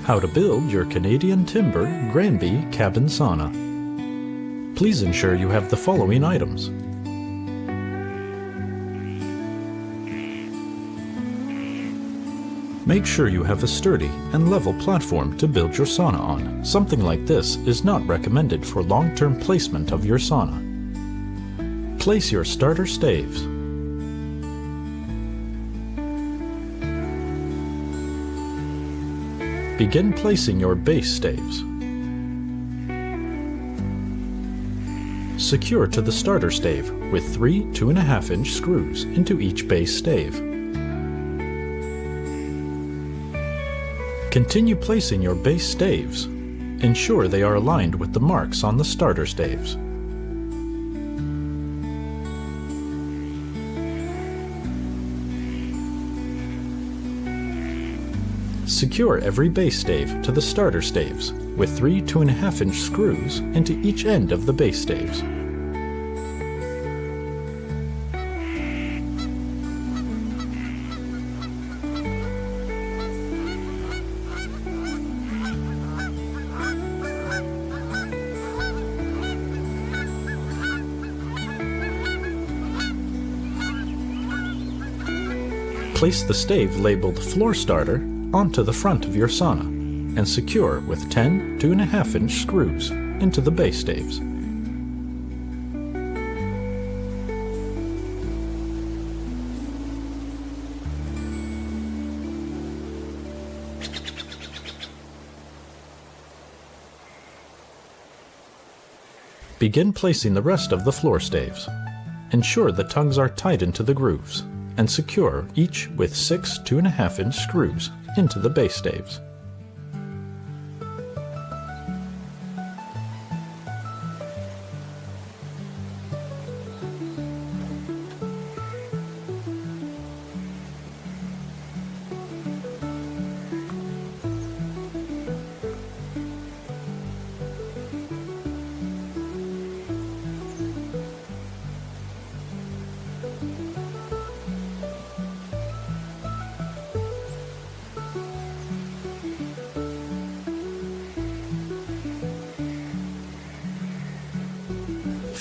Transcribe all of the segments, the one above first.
How to build your Canadian timber Granby Cabin Sauna. Please ensure you have the following items. Make sure you have a sturdy and level platform to build your sauna on. Something like this is not recommended for long-term placement of your sauna. Place your starter staves. Begin placing your base staves. Secure to the starter stave with 3 2.5-inch screws into each base stave. Continue placing your base staves. Ensure they are aligned with the marks on the starter staves. Secure every base stave to the starter staves with 3 2.5-inch screws into each end of the base staves. Place the stave labeled Floor Starter onto the front of your sauna and secure with 10 2.5-inch screws into the base staves. Begin placing the rest of the floor staves. Ensure the tongues are tight into the grooves and secure each with 6 2.5-inch screws into the base staves.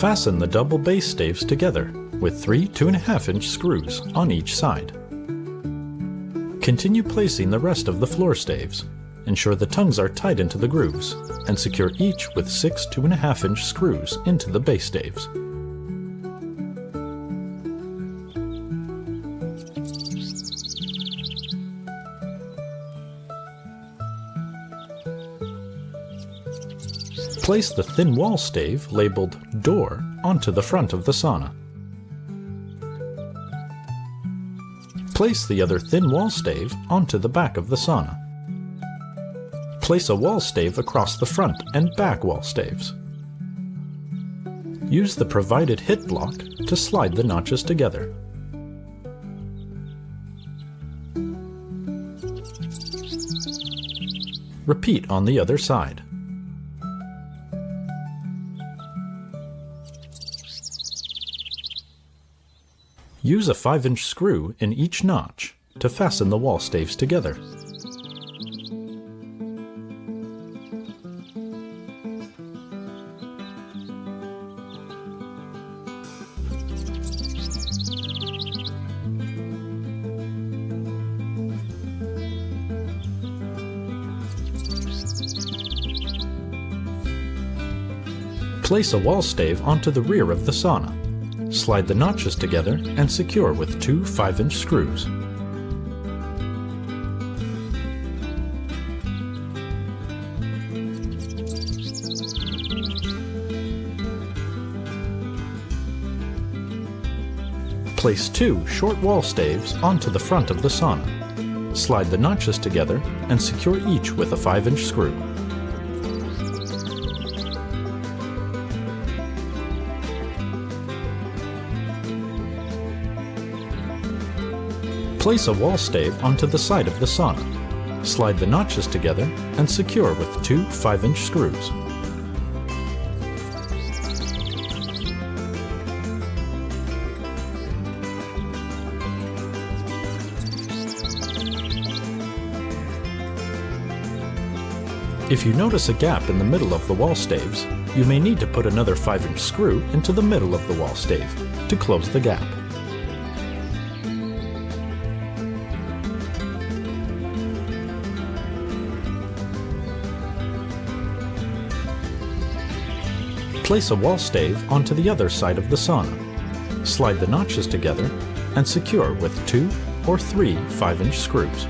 Fasten the double base staves together with 3 2.5-inch screws on each side. Continue placing the rest of the floor staves. Ensure the tongues are tight into the grooves and secure each with 6 2.5-inch screws into the base staves. Place the thin wall stave labeled Door onto the front of the sauna. Place the other thin wall stave onto the back of the sauna. Place a wall stave across the front and back wall staves. Use the provided hit block to slide the notches together. Repeat on the other side. Use a 5-inch screw in each notch to fasten the wall staves together. Place a wall stave onto the rear of the sauna. Slide the notches together and secure with 2 5-inch screws. Place 2 short wall staves onto the front of the sauna. Slide the notches together and secure each with a 5-inch screw. Place a wall stave onto the side of the sauna. Slide the notches together and secure with 2 5-inch screws. If you notice a gap in the middle of the wall staves, you may need to put another 5-inch screw into the middle of the wall stave to close the gap. Place a wall stave onto the other side of the sauna. Slide the notches together and secure with 2 or 3 5-inch screws.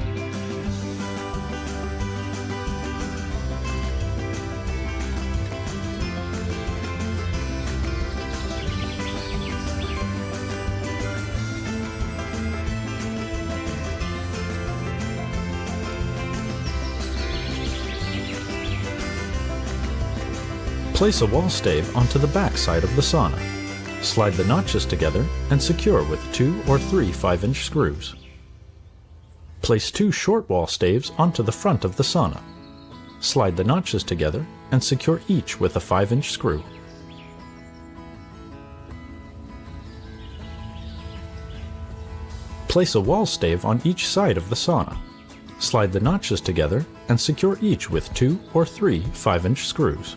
Place a wall stave onto the back side of the sauna. Slide the notches together and secure with 2 or 3 5-inch screws. Place 2 short wall staves onto the front of the sauna. Slide the notches together and secure each with a 5-inch screw. Place a wall stave on each side of the sauna. Slide the notches together and secure each with 2 or 3 5-inch screws.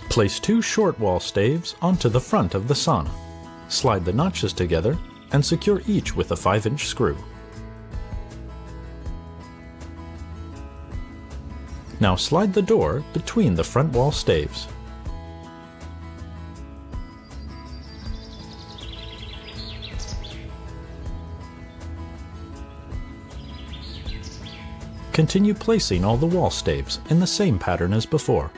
Place 2 short wall staves onto the front of the sauna. Slide the notches together and secure each with a 5-inch screw. Now slide the door between the front wall staves. Continue placing all the wall staves in the same pattern as before.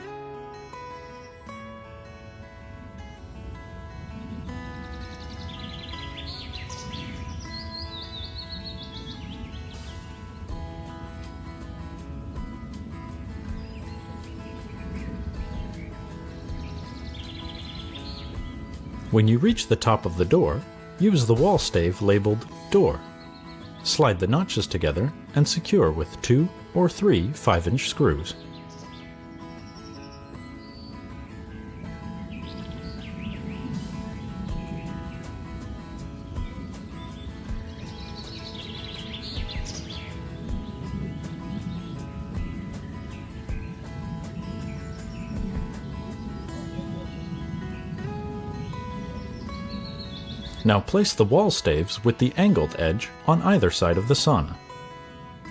When you reach the top of the door, use the wall stave labeled Door. Slide the notches together and secure with 2 or 3 5-inch screws. Now place the wall staves with the angled edge on either side of the sauna.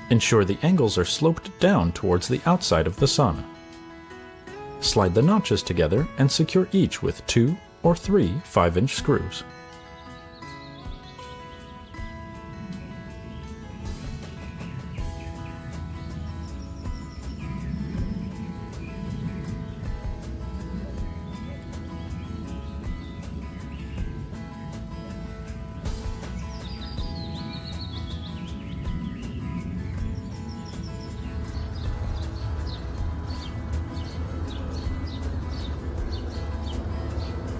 Ensure the angles are sloped down towards the outside of the sauna. Slide the notches together and secure each with 2 or 3 5-inch screws.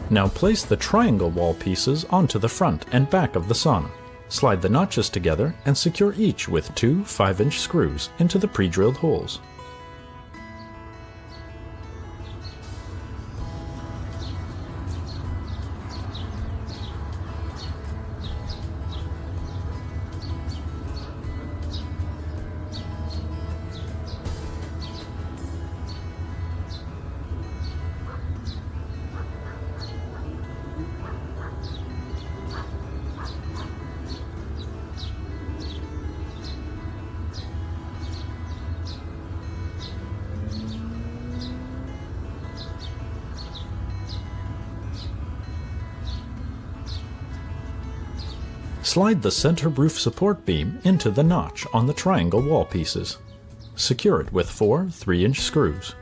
Now place the triangle wall pieces onto the front and back of the sauna. Slide the notches together and secure each with 2 5-inch screws into the pre-drilled holes. Slide the center roof support beam into the notch on the triangle wall pieces. Secure it with 4 3-inch screws.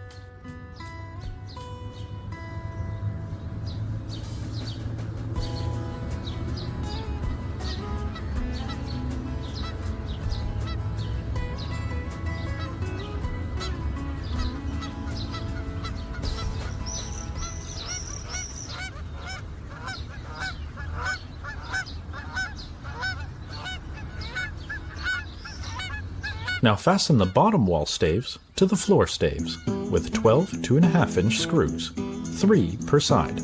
Now fasten the bottom wall staves to the floor staves with 12 2.5-inch screws, 3 per side.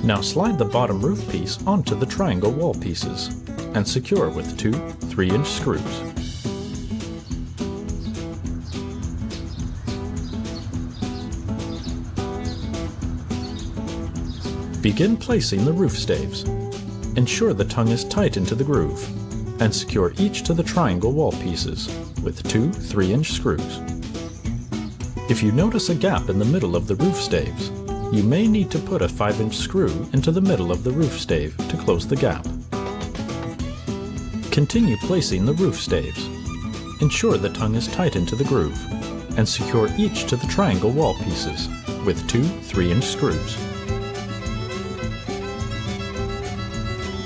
Now slide the bottom roof piece onto the triangle wall pieces and secure with 2 3-inch screws. Begin placing the roof staves. Ensure the tongue is tight into the groove and secure each to the triangle wall pieces with 2 3-inch screws. If you notice a gap in the middle of the roof staves, you may need to put a 5-inch screw into the middle of the roof stave to close the gap. Continue placing the roof staves. Ensure the tongue is tight into the groove and secure each to the triangle wall pieces with 2 3-inch screws.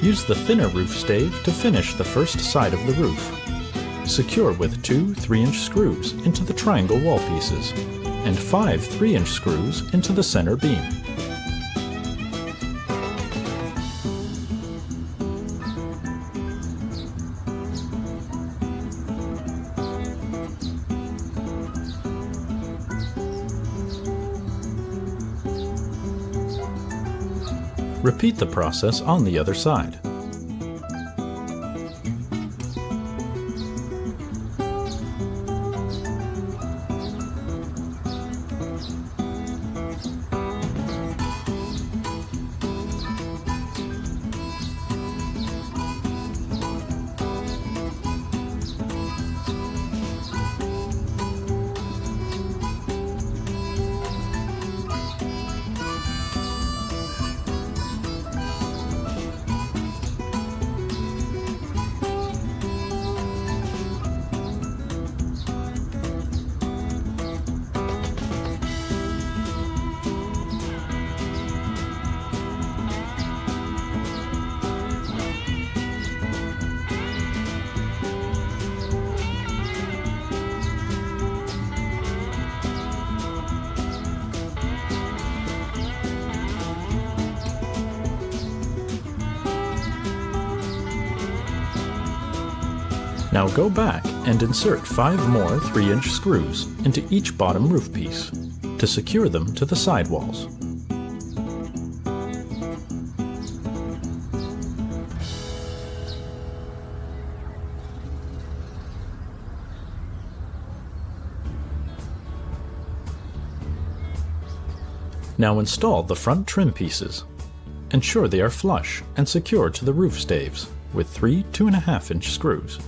Use the thinner roof stave to finish the first side of the roof. Secure with 2 3-inch screws into the triangle wall pieces and 5 3-inch screws into the center beam. Repeat the process on the other side. Now go back and insert 5 more 3-inch screws into each bottom roof piece to secure them to the sidewalls. Now install the front trim pieces. Ensure they are flush and secure to the roof staves with 3 2.5-inch screws.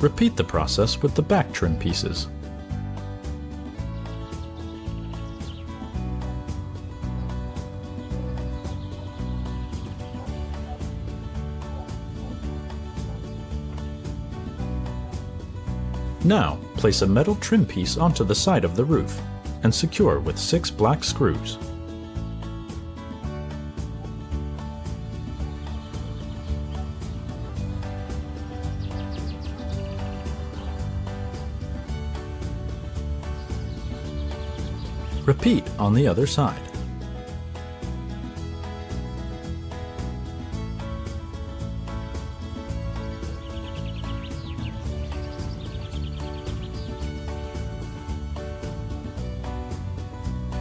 Repeat the process with the back trim pieces. Now, place a metal trim piece onto the side of the roof and secure with 6 black screws. Repeat on the other side.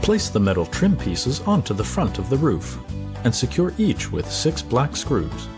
Place the metal trim pieces onto the front of the roof and secure each with 6 black screws.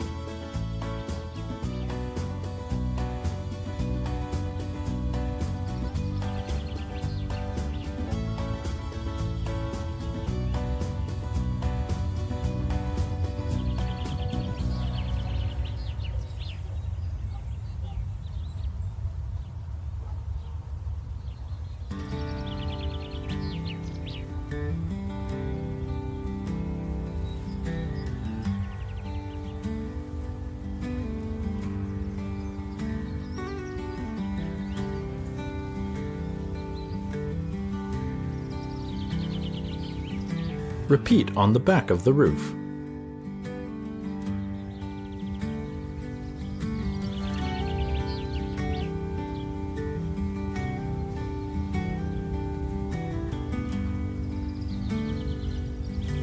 Repeat on the back of the roof.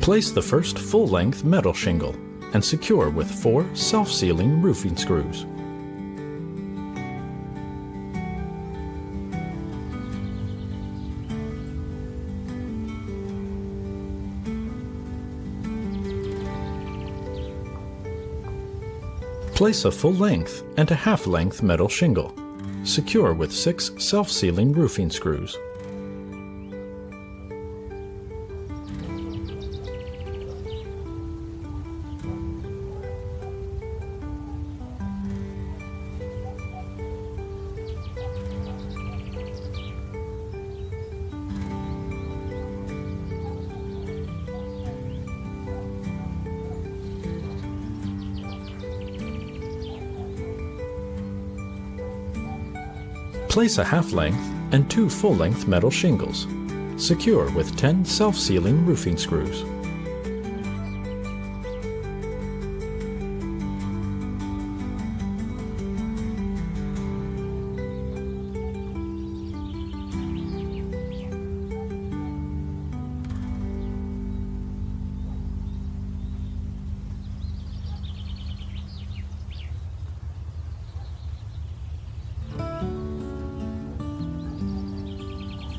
Place the first full-length metal shingle and secure with 4 self-sealing roofing screws. Place a full-length and a half-length metal shingle. Secure with 6 self-sealing roofing screws. Place a half-length and 2 full-length metal shingles. Secure with 10 self-sealing roofing screws.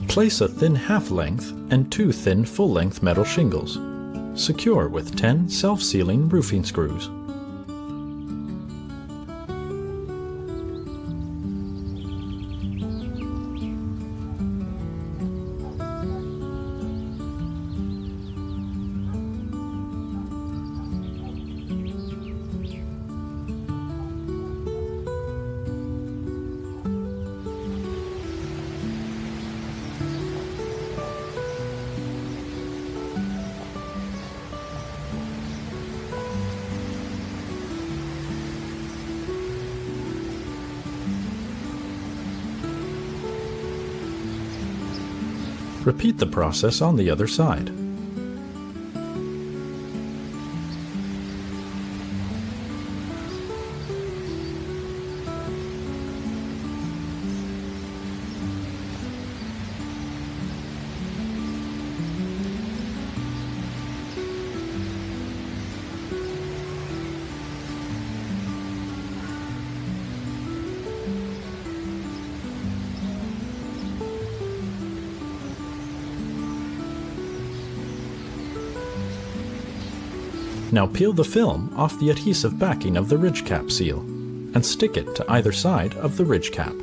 Place a thin half-length and 2 thin full-length metal shingles. Secure with 10 self-sealing roofing screws. Repeat the process on the other side. Now peel the film off the adhesive backing of the ridge cap seal and stick it to either side of the ridge cap.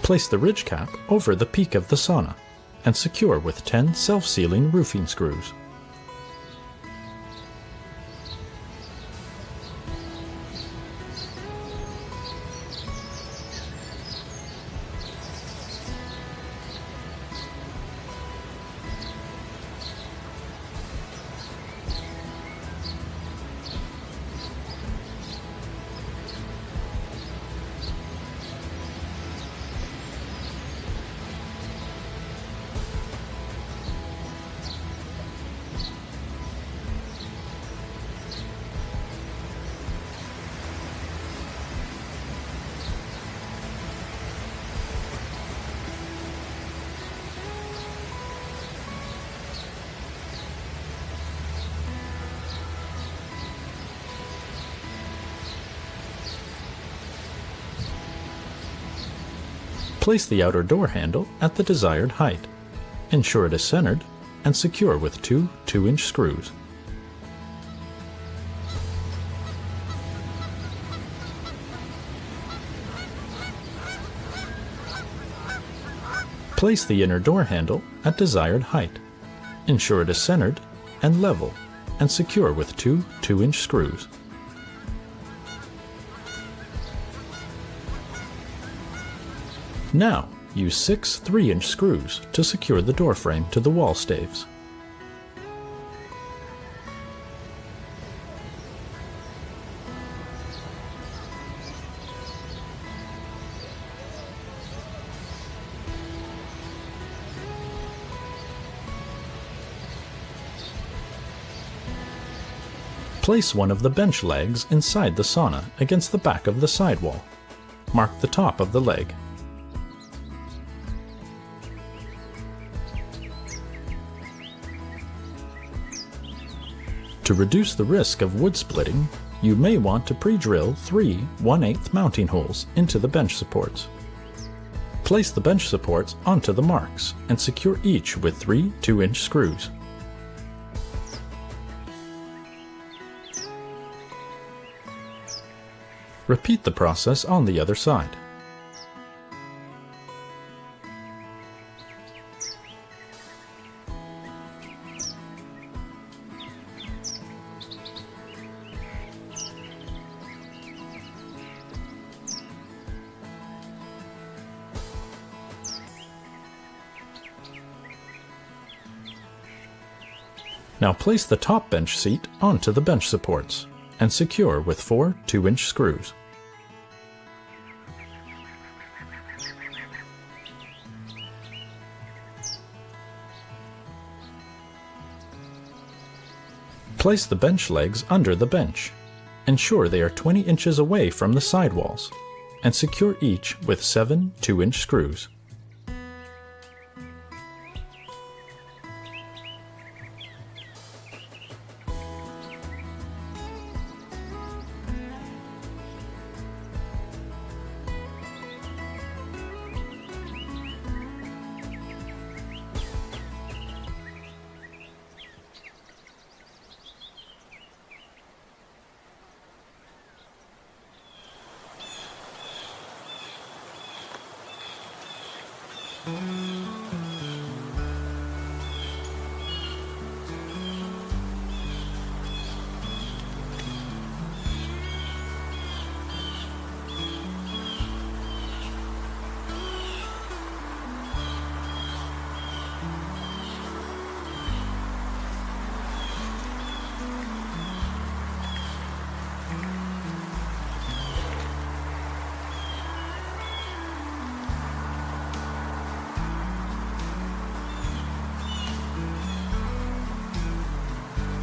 Place the ridge cap over the peak of the sauna and secure with 10 self-sealing roofing screws. Place the outer door handle at the desired height. Ensure it is centered and secure with two 2-inch screws. Place the inner door handle at desired height. Ensure it is centered and level and secure with two 2-inch screws. Now, use 6 3-inch screws to secure the door frame to the wall staves. Place one of the bench legs inside the sauna against the back of the sidewall. Mark the top of the leg. To reduce the risk of wood splitting, you may want to pre-drill 3 1/8 mounting holes into the bench supports. Place the bench supports onto the marks and secure each with 3 2-inch screws. Repeat the process on the other side. Now place the top bench seat onto the bench supports and secure with 4 2-inch screws. Place the bench legs under the bench. Ensure they are 20 inches away from the sidewalls and secure each with 7 2-inch screws.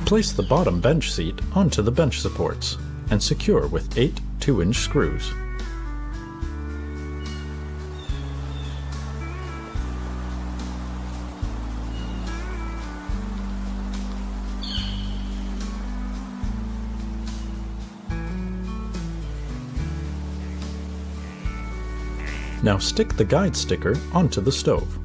Place the bottom bench seat onto the bench supports and secure with 8 2-inch screws. Now stick the guide sticker onto the stove.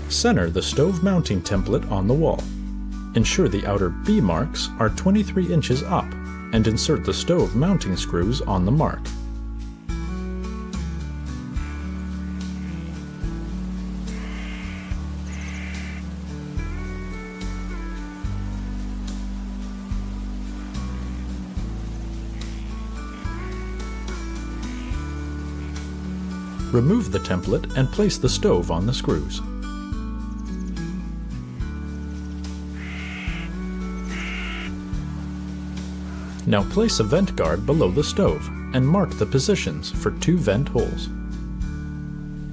Center the stove mounting template on the wall. Ensure the outer B marks are 23 inches up and insert the stove mounting screws on the mark. Remove the template and place the stove on the screws. Now place a vent guard below the stove and mark the positions for 2 vent holes.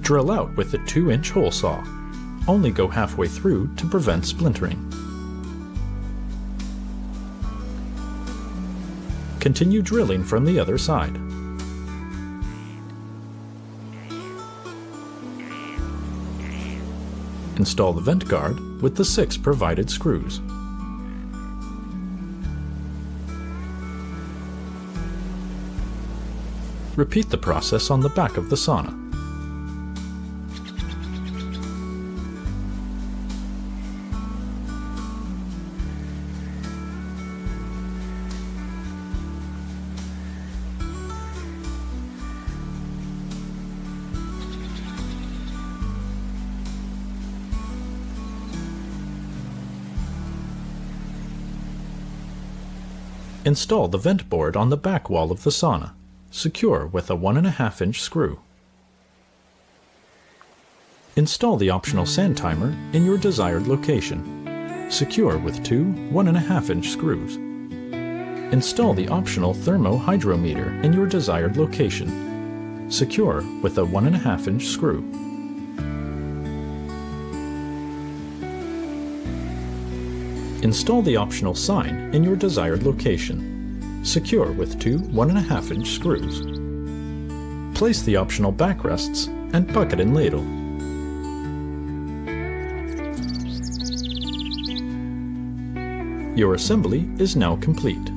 Drill out with a 2-inch hole saw. Only go halfway through to prevent splintering. Continue drilling from the other side. Install the vent guard with the 6 provided screws. Repeat the process on the back of the sauna. Install the vent board on the back wall of the sauna, secure with a 1.5-inch screw. Install the optional sand timer in your desired location, secure with 2 1.5-inch screws. Install the optional thermo-hydrometer in your desired location, secure with a 1.5-inch screw. Install the optional sign in your desired location, secure with 2 1.5-inch screws. Place the optional backrests and bucket and ladle. Your assembly is now complete.